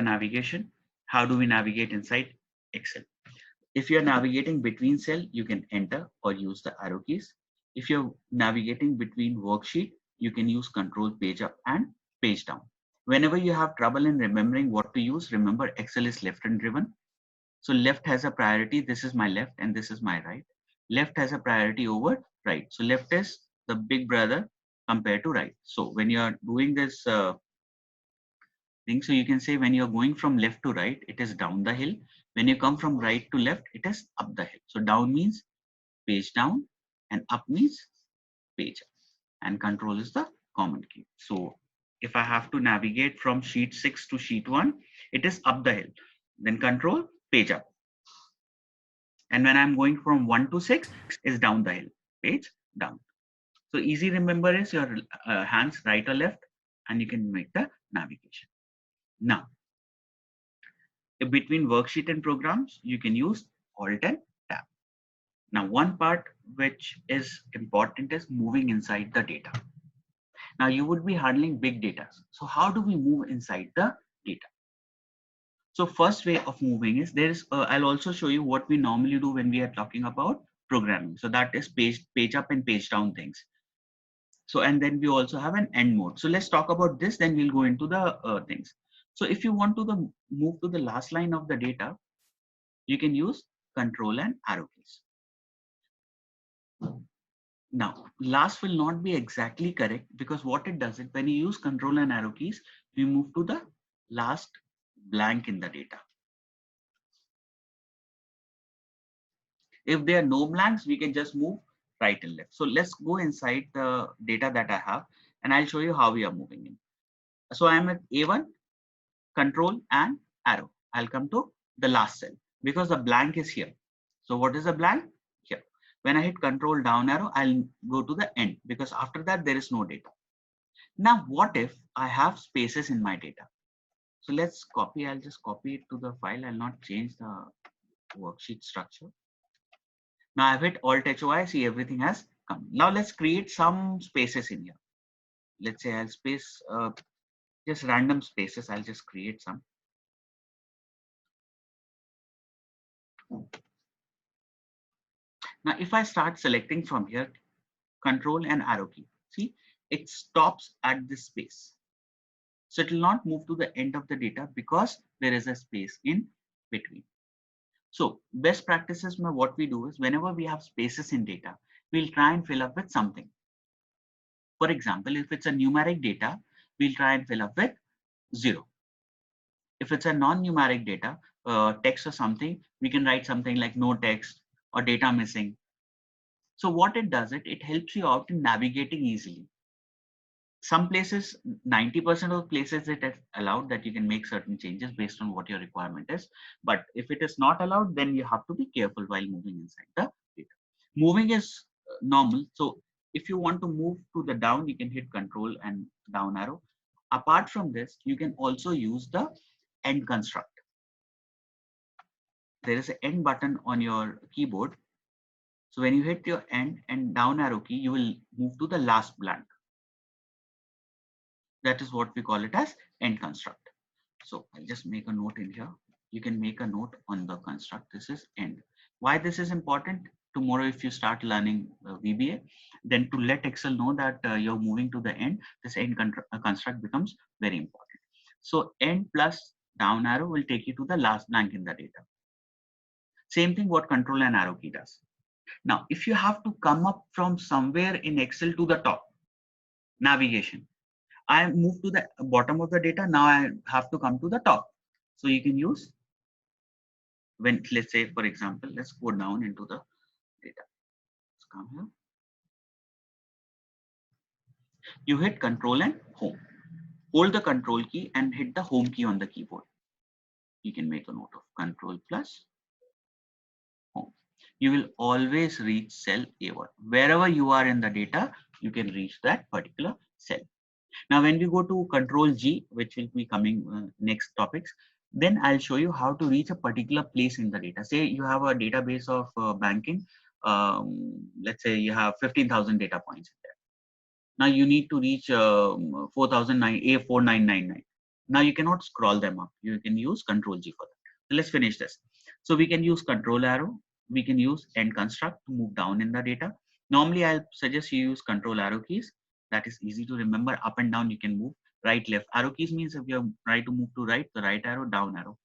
navigation. How do we navigate inside Excel? If you're navigating between cell, you can enter or use the arrow keys. If you're navigating between worksheet, you can use control page up and page down. Whenever you have trouble in remembering what to use, remember Excel is left hand driven. So left has a priority. This is my left and this is my right. Left has a priority over right. So left is the big brother compared to right. So when you are doing this thing, so you can say when you're going from left to right, it is down the hill. When you come from right to left, it is up the hill. So down means page down and up means page up, and control is the command key. So if I have to navigate from sheet 6 to sheet 1, it is up the hill, then control page up. And when I'm going from 1 to 6 is down the hill, page down. So easy remember is your hands right or left, and you can make the navigation. Now, between worksheet and programs, you can use Alt and Tab. Now, one part which is important is moving inside the data. Now, you would be handling big data. So how do we move inside the data? So first way of moving is I'll also show you what we normally do when we are talking about programming. So that is page up and page down things. So, and then we also have an end mode. So let's talk about this, then we'll go into the things. So if you want to move to the last line of the data, you can use control and arrow keys. Now, last will not be exactly correct, because what it does is when you use control and arrow keys, we move to the last blank in the data. If there are no blanks, we can just move right and left. So let's go inside the data that I have, and I'll show you how we are moving in. So I'm at A1, control and arrow. I'll come to the last cell because the blank is here. So what is the blank? Here. When I hit control down arrow, I'll go to the end, because after that there is no data. Now, what if I have spaces in my data? So let's copy. I'll just copy it to the file. I'll not change the worksheet structure. Now I've hit Alt HOI. See, everything has come. Now let's create some spaces in here. Let's say I'll space just random spaces. I'll just create some. Now, if I start selecting from here, control and arrow key, see, it stops at this space. So it will not move to the end of the data because there is a space in between. So best practices, what we do is whenever we have spaces in data, we'll try and fill up with something. For example, if it's a numeric data, we'll try and fill up with 0. If it's a non-numeric data, text or something, we can write something like no text or data missing. So what it does, it helps you out in navigating easily. Some places, 90% of places it is allowed that you can make certain changes based on what your requirement is. But if it is not allowed, then you have to be careful while moving inside the data. Moving is normal. So if you want to move to the down, you can hit control and down arrow. Apart from this, you can also use the end construct. There is an end button on your keyboard. So when you hit your end and down arrow key, you will move to the last blank. That is what we call it as end construct. So I'll just make a note in here. You can make a note on the construct. This is end. Why this is important? Tomorrow, if you start learning VBA, then to let Excel know that you're moving to the end, this end construct becomes very important. So end plus down arrow will take you to the last blank in the data. Same thing what control and arrow key does. Now, if you have to come up from somewhere in Excel to the top, navigation, I move to the bottom of the data. Now I have to come to the top. So you can use, when let's say, for example, let's go down into the data. Let's come here. You hit control and home. Hold the control key and hit the home key on the keyboard. You can make a note of control plus home. You will always reach cell A1. Wherever you are in the data, you can reach that particular cell. Now, when we go to control G, which will be coming next topics, then I'll show you how to reach a particular place in the data. Say you have a database of banking. Let's say you have 15,000 data points in there. Now you need to reach A4999. Now you cannot scroll them up. You can use Control G for that. So let's finish this. So we can use control arrow. We can use end construct to move down in the data. Normally I'll suggest you use control arrow keys. That is easy to remember. Up and down you can move. Right, left. Arrow keys means if you try to move to right, the right arrow, down arrow.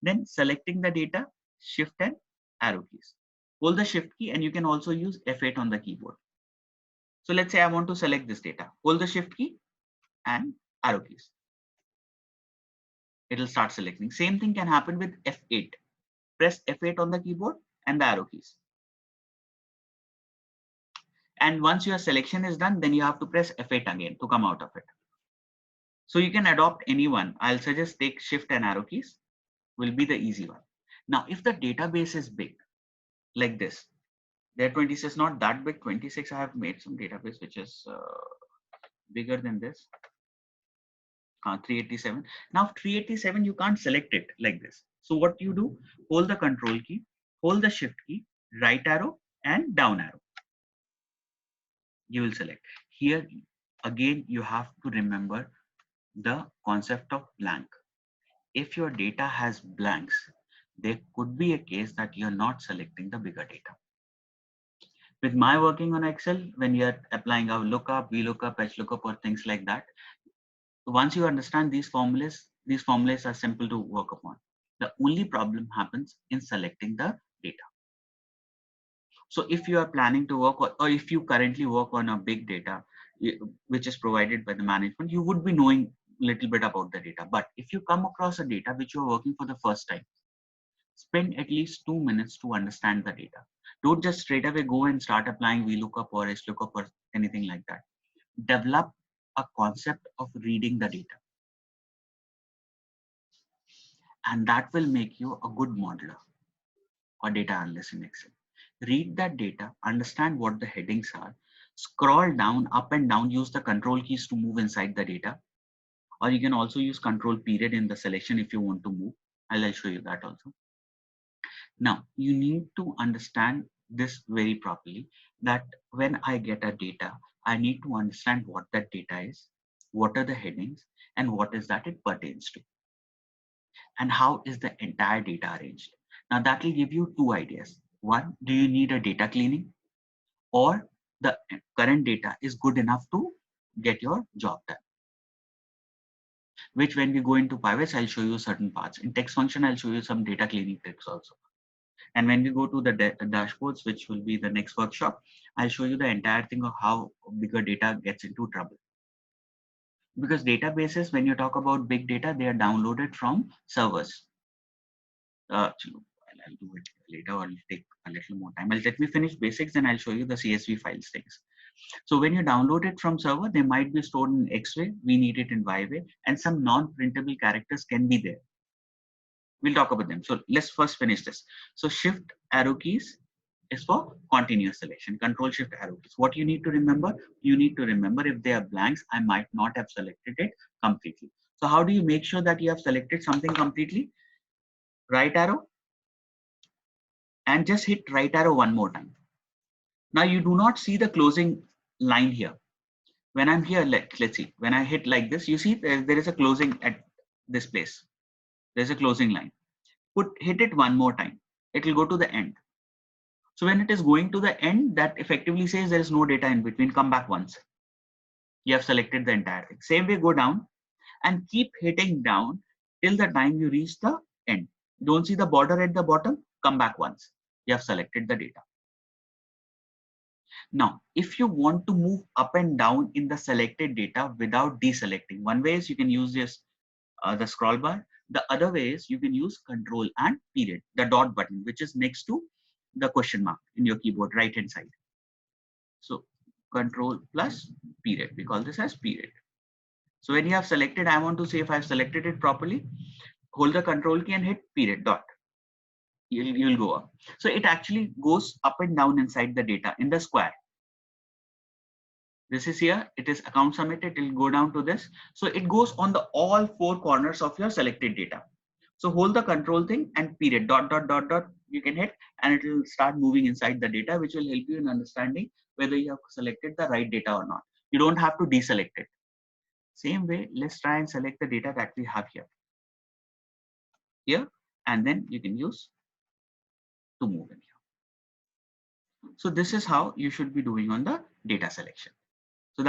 Then selecting the data, shift and arrow keys. Hold the shift key and you can also use F8 on the keyboard. So let's say I want to select this data. Hold the shift key and arrow keys. It'll start selecting. Same thing can happen with F8. Press F8 on the keyboard and the arrow keys. And once your selection is done, then you have to press F8 again to come out of it. So you can adopt any one. I'll suggest take shift and arrow keys will be the easy one. Now, if the database is big, like this, there 26 is not that big. 26, I have made some database which is bigger than this. 387. Now 387, you can't select it like this. So what you do, hold the control key, hold the shift key, right arrow and down arrow. You will select. Here again, you have to remember the concept of blank. If your data has blanks, there could be a case that you're not selecting the bigger data. With my working on Excel, when you're applying our lookup, VLOOKUP, HLOOKUP or things like that, once you understand these formulas are simple to work upon. The only problem happens in selecting the data. So if you are planning to work or if you currently work on a big data, which is provided by the management, you would be knowing a little bit about the data. But if you come across a data which you are working for the first time, spend at least 2 minutes to understand the data. Don't just straight away go and start applying VLOOKUP or HLOOKUP or anything like that. Develop a concept of reading the data. And that will make you a good modeler or data analyst in Excel. Read that data, understand what the headings are, scroll down, up and down, use the control keys to move inside the data. Or you can also use control period in the selection if you want to move. I'll show you that also. Now, you need to understand this very properly, that when I get a data, I need to understand what that data is, what are the headings, and what is that it pertains to, and how is the entire data arranged. Now that will give you two ideas. One, do you need a data cleaning, or the current data is good enough to get your job done? Which when we go into pivots, I'll show you certain parts. In text function, I'll show you some data cleaning tricks also. And when we go to the dashboards, which will be the next workshop, I'll show you the entire thing of how bigger data gets into trouble. Because databases, when you talk about big data, they are downloaded from servers. I'll do it later, or I'll take a little more time. Let me finish basics, then I'll show you the CSV files things. So when you download it from server, they might be stored in X-ray, we need it in Y-way, and some non-printable characters can be there. We'll talk about them. So let's first finish this. So shift arrow keys is for continuous selection. Control shift arrow keys. What you need to remember? You need to remember if they are blanks, I might not have selected it completely. So how do you make sure that you have selected something completely? Right arrow and just hit right arrow one more time. Now you do not see the closing line here. When I'm here, let's see, when I hit like this, you see there is a closing at this place. There's a closing line. Hit it one more time. It will go to the end. So when it is going to the end, that effectively says there is no data in between. Come back once. You have selected the entire thing. Same way, go down and keep hitting down till the time you reach the end. Don't see the border at the bottom? Come back once. You have selected the data. Now, if you want to move up and down in the selected data without deselecting, one way is you can use this the scroll bar. The other way is you can use control and period, the dot button, which is next to the question mark in your keyboard, right hand side. So control plus period, we call this as period. So when you have selected, I want to see if I've selected it properly, hold the control key and hit period dot. You'll go up. So it actually goes up and down inside the data in the square. This is here, it is account submitted, it will go down to this. So it goes on the all four corners of your selected data. So hold the control thing and period dot dot dot dot you can hit, and it will start moving inside the data, which will help you in understanding whether you have selected the right data or not. You don't have to deselect it. Same way, let's try and select the data that we have here, and then you can use to move in here. So this is how you should be doing on the data selection.